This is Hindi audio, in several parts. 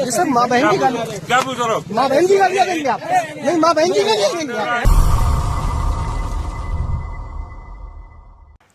ये सब माँ बहन की गाली, क्या पूछ रहे हो? माँ बहन की गालियाँ देंगे आप? नहीं, माँ बहन की गालियाँ देंगे आप?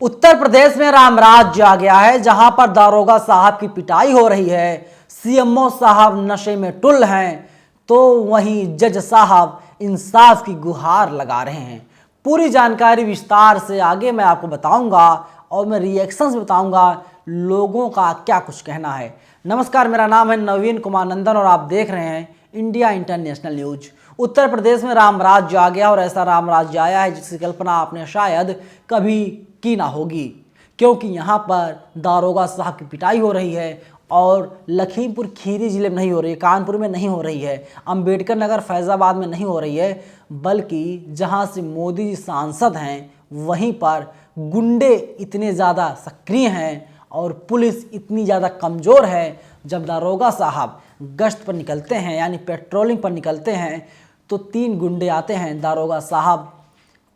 उत्तर प्रदेश में रामराज्य आ गया है, जहां पर दारोगा साहब की पिटाई हो रही है, सीएमओ साहब नशे में टुल हैं, तो वहीं जज साहब इंसाफ की गुहार लगा रहे हैं। पूरी जानकारी विस्तार से आगे मैं आपको बताऊंगा और मैं रिएक्शंस बताऊंगा, लोगों का क्या कुछ कहना है। नमस्कार, मेरा नाम है नवीन कुमार नंदन और आप देख रहे हैं India international news. Uttar Pradesh में रामराज्य आ गया और ऐसा रामराज्य आया है जिसकी कल्पना आपने शायद कभी की ना होगी, क्योंकि यहाँ पर दारोगा साहब की पिटाई हो रही है और लखीमपुर खीरी जिले में नहीं हो रही है, कानपुर में नहीं हो रही है, अंबेडकर नगर फैजाबाद में नहीं हो रही है, बल्कि जहाँ से मोदी जी सांसद हैं वहीं पर गुंडे इतने ज़्यादा सक्रिय हैं और पुलिस इतनी ज़्यादा कमज़ोर है। जब दारोगा साहब गश्त पर निकलते हैं यानी पेट्रोलिंग पर निकलते हैं तो 3 गुंडे आते हैं, दारोगा साहब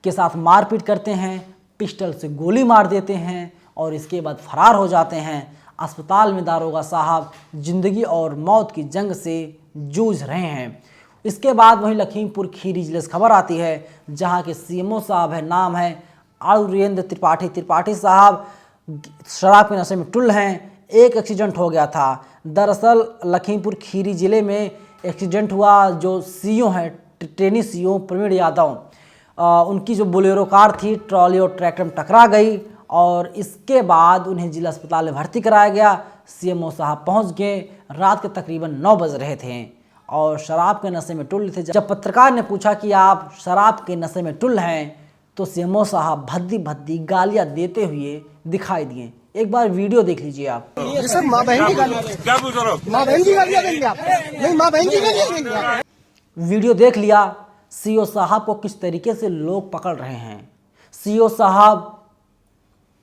के साथ मारपीट करते हैं, पिस्टल से गोली मार देते हैं और इसके बाद फरार हो जाते हैं। अस्पताल में दारोगा साहब जिंदगी और मौत की जंग से जूझ रहे हैं। इसके बाद वहीं लखीमपुर खीरी जिले से खबर आती है जहां के सीएमओ साहब है, नाम है आरुरेंद्र त्रिपाठी साहब शराब के नशे में टुल हैं। एक एक्सीडेंट हो गया था। दरअसल लखीमपुर खीरी जिले में एक्सीडेंट हुआ, जो सीईओ हैं ट्रेनी सीईओ प्रवीण यादव, उनकी जो बोलेरो कार थी ट्रॉली और ट्रैक्टर में टकरा गई और इसके बाद उन्हें जिला अस्पताल में भर्ती कराया गया। सीएमओ साहब पहुंच गए, रात के तकरीबन 9 बज रहे थे और शराब के नशे में टुल थे। जब पत्रकार ने पूछा कि आप शराब के नशे में टुल हैं तो सीएमओ साहब भद्दी भद्दी गालियां देते हुए दिखाई दिए। एक बार वीडियो देख लीजिए आप। ये सब माँ बहन की गालियाँ, क्या पूछ रहे हो? माँ बहन की गालियाँ देंगे आप? नहीं, माँ बहन की गालियाँ देंगे आप? वीडियो देख लिया, सीईओ साहब को किस तरीके से लोग पकड़ रहे हैं। सीईओ साहब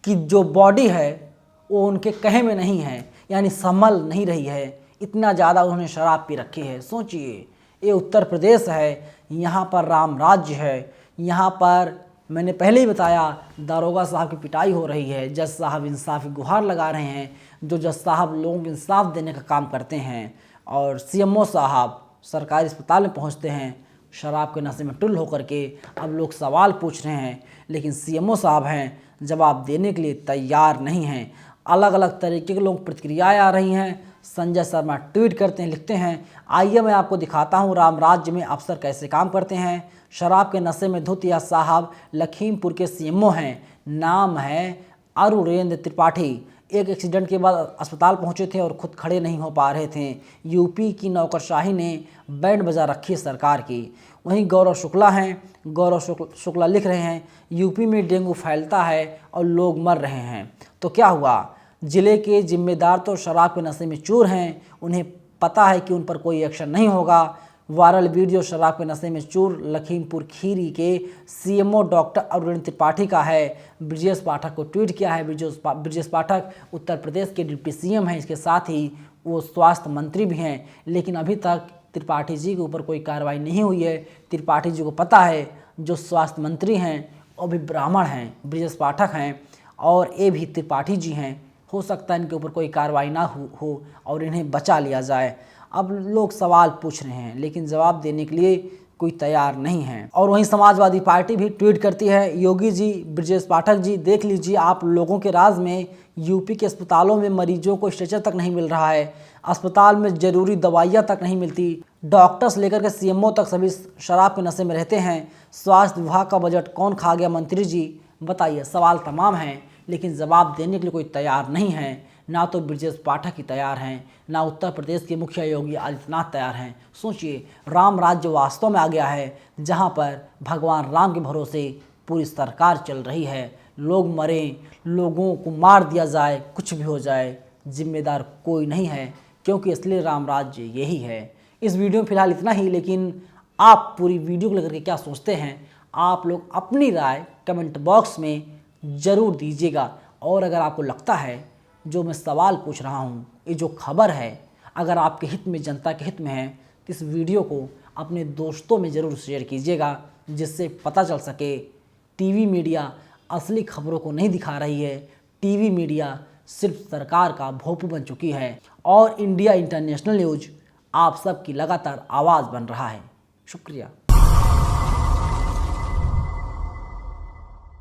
की जो बॉडी है वो उनके कहे में नहीं है, यानी संभल नहीं रही है, इतना ज़्यादा उन्होंने शराब पी रखी है। सोचिए, ये उत्तर प्रदेश है, यहाँ पर राम राज्य है, यहाँ पर मैंने पहले ही बताया दारोगा साहब की पिटाई हो रही है, जज साहब इंसाफ की गुहार लगा रहे हैं, जो जज साहब लोगों को इंसाफ देने का काम करते हैं और सीएमओ साहब सरकारी अस्पताल में पहुंचते हैं शराब के नशे में टुल होकर के। अब लोग सवाल पूछ रहे हैं लेकिन सीएमओ साहब हैं जवाब देने के लिए तैयार नहीं हैं। अलग अलग तरीके के लोग प्रतिक्रियाएं आ रही हैं। संजय शर्मा ट्वीट करते हैं, लिखते हैं, आइए मैं आपको दिखाता हूं राम राज्य में अफसर कैसे काम करते हैं। शराब के नशे में धुत यह साहब लखीमपुर के सीएमओ हैं, नाम है आरुरेंद्र त्रिपाठी। एक एक्सीडेंट के बाद अस्पताल पहुंचे थे और खुद खड़े नहीं हो पा रहे थे। यूपी की नौकरशाही ने बैंड बजा रखी सरकार की। वहीं गौरव शुक्ला हैं, गौरव शुक्ला लिख रहे हैं, यूपी में डेंगू फैलता है और लोग मर रहे हैं। तो क्या हुआ, जिले के जिम्मेदार तो शराब के नशे में चूर हैं, उन्हें पता है कि उन पर कोई एक्शन नहीं होगा। वायरल वीडियो शराब के नशे में चूर लखीमपुर खीरी के सीएमओ डॉक्टर अरुण त्रिपाठी का है। ब्रजेश पाठक को ट्वीट किया है। ब्रजेश पाठक उत्तर प्रदेश के डिप्टी सीएम हैं, इसके साथ ही वो स्वास्थ्य मंत्री भी हैं, लेकिन अभी तक त्रिपाठी जी के ऊपर कोई कार्रवाई नहीं हुई है। त्रिपाठी जी को पता है जो स्वास्थ्य मंत्री हैं वो भी ब्राह्मण हैं, ब्रजेश पाठक हैं और ये भी त्रिपाठी जी हैं। हो सकता है इनके ऊपर कोई कार्रवाई ना हो और इन्हें बचा लिया जाए। अब लोग सवाल पूछ रहे हैं लेकिन जवाब देने के लिए कोई तैयार नहीं है। और वहीं समाजवादी पार्टी भी ट्वीट करती है, योगी जी, ब्रजेश पाठक जी, देख लीजिए आप लोगों के राज में यूपी के अस्पतालों में मरीजों को स्ट्रेचर तक नहीं मिल रहा है, अस्पताल में ज़रूरी दवाइयाँ तक नहीं मिलती, डॉक्टर्स लेकर के सीएमओ तक सभी शराब के नशे में रहते हैं। स्वास्थ्य विभाग का बजट कौन खा गया मंत्री जी, बताइए। सवाल तमाम हैं लेकिन जवाब देने के लिए कोई तैयार नहीं है। ना तो ब्रजेश पाठक ही तैयार हैं, ना उत्तर प्रदेश के मुखिया योगी आदित्यनाथ तैयार हैं। सोचिए, राम राज्य वास्तव में आ गया है जहां पर भगवान राम के भरोसे पूरी सरकार चल रही है। लोग मरें, लोगों को मार दिया जाए, कुछ भी हो जाए, जिम्मेदार कोई नहीं है, क्योंकि असली राम राज्य यही है। इस वीडियो में फिलहाल इतना ही, लेकिन आप पूरी वीडियो को लेकर के क्या सोचते हैं, आप लोग अपनी राय कमेंट बॉक्स में ज़रूर दीजिएगा। और अगर आपको लगता है जो मैं सवाल पूछ रहा हूँ, ये जो खबर है, अगर आपके हित में, जनता के हित में है, तो इस वीडियो को अपने दोस्तों में ज़रूर शेयर कीजिएगा, जिससे पता चल सके टीवी मीडिया असली खबरों को नहीं दिखा रही है। टीवी मीडिया सिर्फ सरकार का भोंपू बन चुकी है। और इंडिया इंटरनेशनल न्यूज आप सबकी लगातार आवाज़ बन रहा है। शुक्रिया।